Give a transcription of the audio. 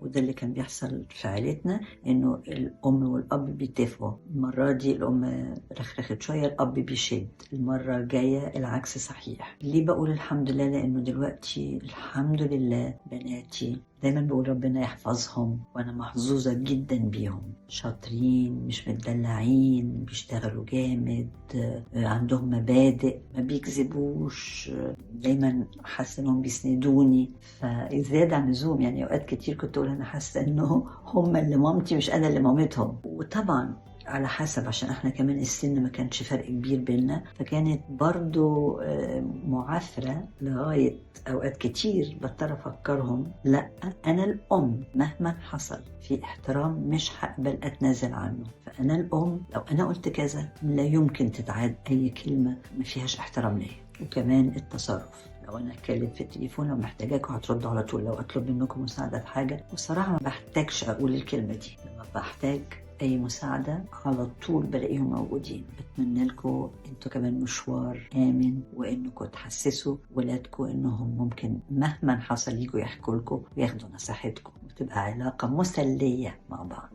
وده اللي كان بيحصل في عائلتنا، إنه الأم والأب بيتفقوا. المرة دي الأم رخرخت شوية، الأب بيشد. المرة الجاية العكس صحيح. ليه بقول الحمد لله؟ لأنه دلوقتي الحمد لله بناتي دايما بقول ربنا يحفظهم، وانا محظوظة جدا بيهم، شاطرين، مش متدلعين، بيشتغلوا جامد، عندهم مبادئ، ما بيكذبوش، دايما حاسة انهم بيسندوني. فزيادة عن اللزوم يعني اوقات كتير كنت اقول انا حاسة انه هم اللي مامتي مش انا اللي مامتهم. وطبعا على حسب، عشان احنا كمان السن ما كانش فرق كبير بينا، فكانت برضو معافرة لغاية اوقات كتير بضطر افكرهم لا، انا الام مهما حصل في احترام مش هقبل اتنازل عنه. فانا الام لو انا قلت كذا لا يمكن تتعاد اي كلمة ما فيهاش احترام ليا. وكمان التصرف، لو انا اتكلم في التليفون لو محتاجاكم هتردوا على طول، لو اطلب منكم مساعدة في حاجة والصراحة ما بحتاجش اقول الكلمة دي، لما بحتاج اي مساعدة على طول بلاقيهم موجودين. بتمنى لكم انتوا كمان مشوار امن، وانكم تحسسوا ولادكم انهم ممكن مهما حصل يجوا يحكوا لكم وياخدوا نصيحتكم، وتبقى علاقة مسلية مع بعض.